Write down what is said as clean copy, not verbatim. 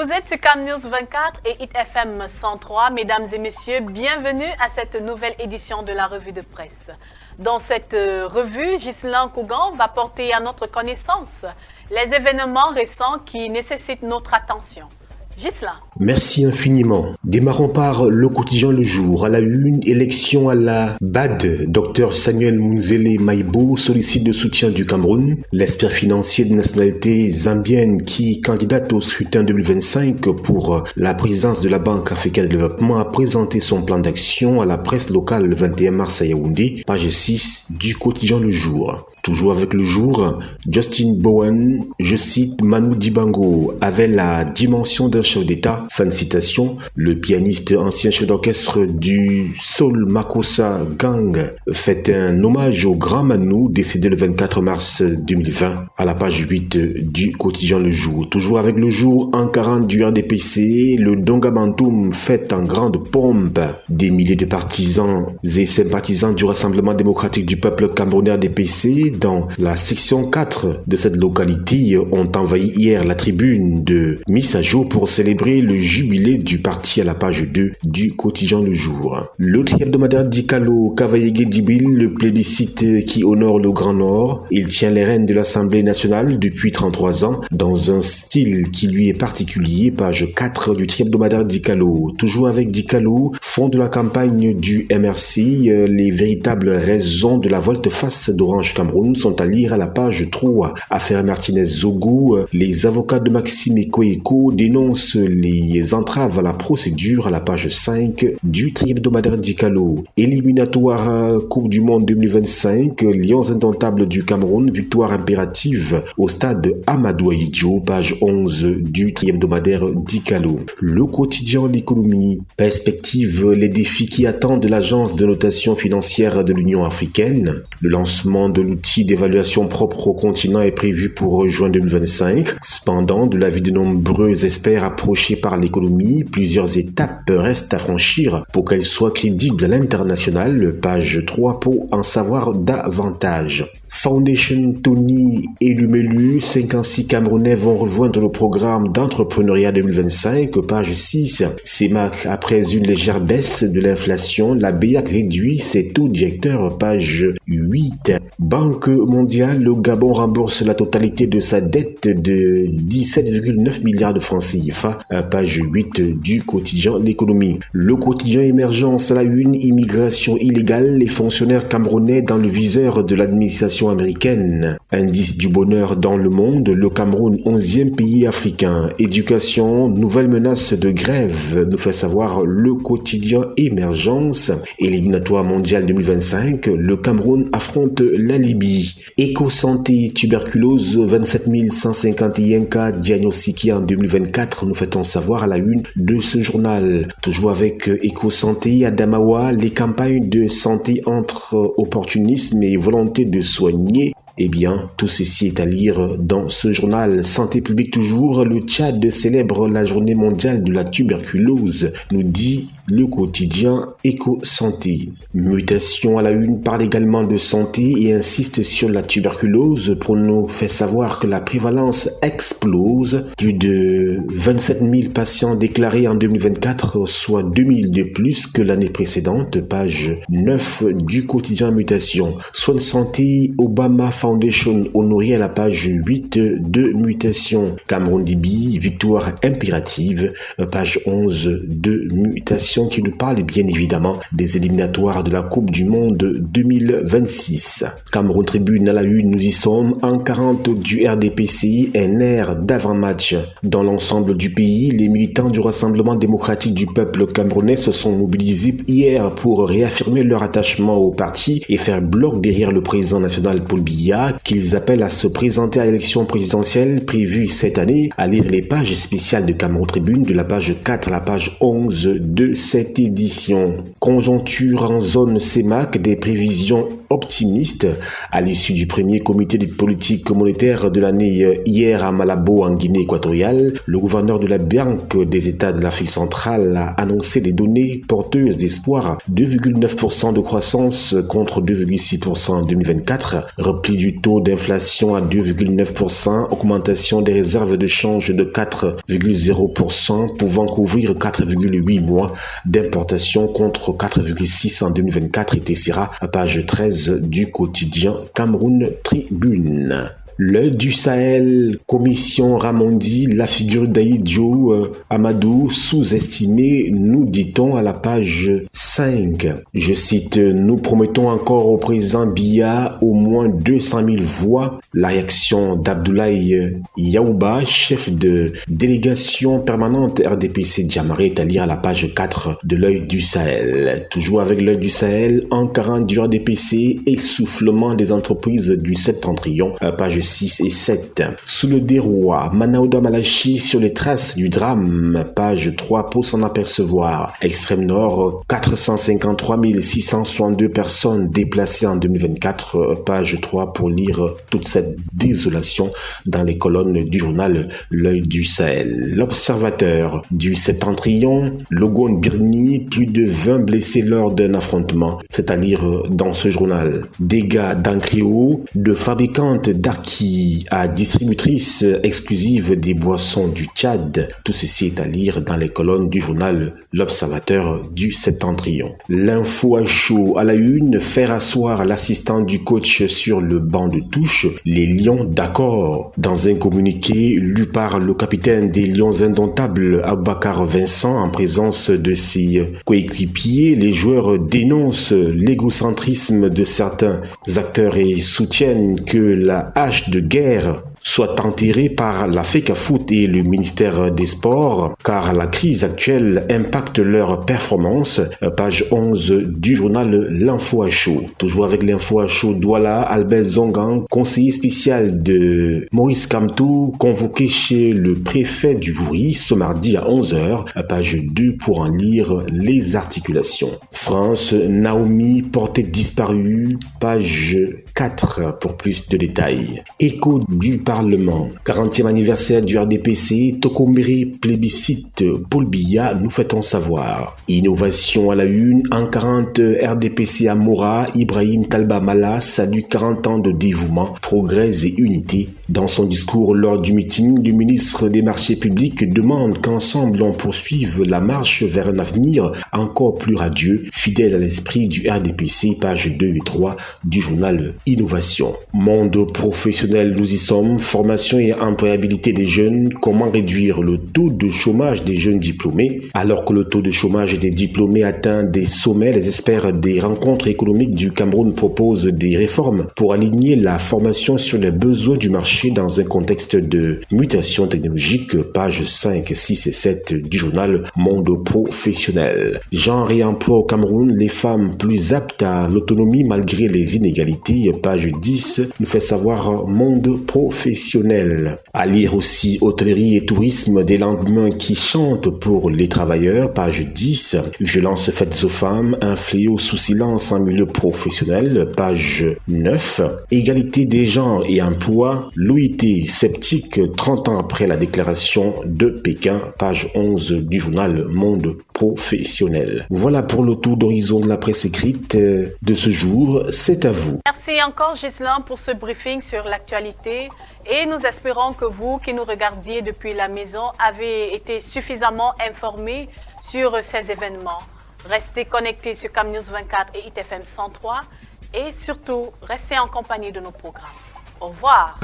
Vous êtes sur Cam News 24 et Hit FM 103. Mesdames et messieurs, bienvenue à cette nouvelle édition de la revue de presse. Dans cette revue, Ghislain Kougan va porter à notre connaissance les événements récents qui nécessitent notre attention. Ghislain. Merci infiniment. Démarrons par le quotidien Le Jour. À la une, élection à la BAD. Dr Samuel Munzele Maïbo sollicite de soutien du Cameroun. L'expert financier de nationalité zambienne qui candidate au scrutin 2025 pour la présidence de la Banque africaine de développement a présenté son plan d'action à la presse locale le 21 mars à Yaoundé, page 6 du quotidien Le Jour. Toujours avec Le Jour, Justin Bowen, je cite Manu Dibango, avait la dimension d'un chef d'État. Fin de citation. Le pianiste ancien chef d'orchestre du Soul Makossa Gang fait un hommage au grand Manu décédé le 24 mars 2020 à la page 8 du quotidien Le Jour. Toujours avec Le Jour, en 40 du RDPC, le Donga Bantoum fête en grande pompe. Des milliers de partisans et sympathisants du Rassemblement démocratique du peuple camerounais RDPC dans la section 4 de cette localité ont envahi hier la tribune de Missajo pour célébrer le jubilé du parti à la page 2 du quotidien Le Jour. L'autre hebdomadaire d'Ikalo, Kavayegue Dibil, le plébiscite qui honore le Grand Nord. Il tient les rênes de l'Assemblée nationale depuis 33 ans dans un style qui lui est particulier, page 4 du hebdomadaire d'Ikalo. Toujours avec d'Ikalo, fond de la campagne du MRC, les véritables raisons de la volte-face d'Orange Cameroun sont à lire à la page 3. Affaire Martinez-Zogo, les avocats de Maxime Ekoeko dénoncent les entraves à la procédure à la page 5 du hebdomadaire d'Ikalo. Éliminatoire Coupe du Monde 2025, Lions indomptables du Cameroun, victoire impérative au stade Amadou Ahidjo, page 11 du hebdomadaire d'Ikalo. Le quotidien L'économie, perspective, les défis qui attendent l'agence de notation financière de l'Union africaine. Le lancement de l'outil d'évaluation propre au continent est prévu pour juin 2025. Cependant, de l'avis de nombreux experts approchés par l'économie, plusieurs étapes restent à franchir pour qu'elle soit crédible à l'international. Page 3 pour en savoir davantage. Foundation Tony et Lumelu, 56 Camerounais vont rejoindre le programme d'entrepreneuriat 2025, page 6. CEMAC, après une légère baisse de l'inflation, la BEAC réduit ses taux directeurs, page 8. Banque mondiale, le Gabon rembourse la totalité de sa dette de 17,9 milliards de francs CFA, page 8 du quotidien L'économie. Le quotidien Émergence à la une, immigration illégale, les fonctionnaires camerounais dans le viseur de l'administration américaine. Indice du bonheur dans le monde, le Cameroun 11e pays africain. Éducation, nouvelle menace de grève, nous fait savoir le quotidien Émergence. Éliminatoire mondial 2025, le Cameroun affronte la Libye. Éco-santé, tuberculose, 27 151 cas diagnostiqués en 2024, nous fait-on savoir à la une de ce journal. Toujours avec Éco-santé, à Damawa, les campagnes de santé entre opportunisme et volonté de soigner. Eh bien, tout ceci est à lire dans ce journal. Santé publique toujours, le Tchad célèbre la journée mondiale de la tuberculose, nous dit le quotidien Éco-santé. Mutation à la une parle également de santé et insiste sur la tuberculose pour nous faire savoir que la prévalence explose. Plus de 27 000 patients déclarés en 2024, soit 2000 de plus que l'année précédente, page 9 du quotidien Mutation. Soins de santé, Obama Foundation honoré à la page 8 de Mutation. Cameroun-Libye, victoire impérative, page 11 de Mutation qui nous parle bien évidemment des éliminatoires de la Coupe du Monde 2026. Cameroun Tribune à la une, nous y sommes en 40 du RDPC, un air d'avant-match. Dans l'ensemble du pays, les militants du Rassemblement démocratique du peuple camerounais se sont mobilisés hier pour réaffirmer leur attachement au parti et faire bloc derrière le président national Paul Biya, qu'ils appellent à se présenter à l'élection présidentielle prévue cette année. À lire les pages spéciales de Cameroun Tribune de la page 4 à la page 11 de cette édition. Conjoncture en zone CEMAC, des prévisions optimistes à l'issue du premier comité de politique monétaire de l'année hier à Malabo en Guinée équatoriale. Le gouverneur de la Banque des États de l'Afrique centrale a annoncé des données porteuses d'espoir. 2,9% de croissance contre 2,6% en 2024, repli du taux d'inflation à 2,9%, augmentation des réserves de change de 4,0%, pouvant couvrir 4,8 mois d'importation contre 4,6 en 2024, etc. À page 13 du quotidien Cameroun Tribune. L'œil du Sahel, Commission Ramondi, la figure d'Aïdjo Amadou sous-estimée, nous dit-on à la page 5. Je cite, nous promettons encore au président Biya au moins 200 000 voix. La réaction d'Abdoulaye Yaouba, chef de délégation permanente RDPC Djamare, est à lire à la page 4 de l'œil du Sahel. Toujours avec l'œil du Sahel, en 40 du RDPC, essoufflement des entreprises du septentrion, page 6 et 7. Sous le déroua, Manaouda Malachi sur les traces du drame, page 3 pour s'en apercevoir. Extrême Nord, 453 662 personnes déplacées en 2024, page 3 pour lire toute cette désolation dans les colonnes du journal L'œil du Sahel. L'Observateur du Septentrion, Logon Birni, plus de 20 blessés lors d'un affrontement. C'est à lire dans ce journal. Dégâts d'Ancréo, de fabricante d'archi à distributrice exclusive des boissons du Tchad. Tout ceci est à lire dans les colonnes du journal L'Observateur du Septentrion. L'info à chaud à la une, faire asseoir l'assistant du coach sur le banc de touche. Les Lions d'accord. Dans un communiqué lu par le capitaine des Lions indomptables, Aboubacar Vincent, en présence de ses coéquipiers, les joueurs dénoncent l'égocentrisme de certains acteurs et soutiennent que la hache de guerre soit enterrée par la FECAFOOT et le ministère des Sports, car la crise actuelle impacte leur performance. Page 11 du journal L'Info à chaud. Toujours avec l'Info à chaud, Douala, Albert Zongan, conseiller spécial de Maurice Kamto, convoqué chez le préfet du Vouri ce mardi à 11h. Page 2 pour en lire les articulations. France, Naomi, portée disparue. Page 4 pour plus de détails. Écho du Parlement. 40e anniversaire du RDPC, Tokombéré plébiscite Paul Biya, nous fait-on savoir. Innovation à la une, en 40 RDPC à Moura, Ibrahim Talba Mala salue 40 ans de dévouement, progrès et unité. Dans son discours lors du meeting, le ministre des Marchés publics demande qu'ensemble on poursuive la marche vers un avenir encore plus radieux, fidèle à l'esprit du RDPC, page 2 et 3 du journal Innovation. Monde professionnel, nous y sommes. Formation et employabilité des jeunes, comment réduire le taux de chômage des jeunes diplômés. Alors que le taux de chômage des diplômés atteint des sommets, les experts des rencontres économiques du Cameroun proposent des réformes pour aligner la formation sur les besoins du marché dans un contexte de mutation technologique, pages 5, 6 et 7 du journal Monde professionnel. Genre et emploi au Cameroun, les femmes plus aptes à l'autonomie malgré les inégalités, page 10, nous fait savoir Monde professionnel. À lire aussi hôtellerie et tourisme, des lendemains qui chantent pour les travailleurs, page 10. Violences faites aux femmes, un fléau sous silence en milieu professionnel, page 9. Égalité des genres et emploi, l'OIT sceptique 30 ans après la déclaration de Pékin, page 11 du journal Monde professionnel. Voilà pour le tour d'horizon de la presse écrite de ce jour, c'est à vous. Merci encore Ghislain pour ce briefing sur l'actualité. Et nous espérons que vous qui nous regardiez depuis la maison avez été suffisamment informés sur ces événements. Restez connectés sur CamNews 24 et ITFM 103 et surtout restez en compagnie de nos programmes. Au revoir.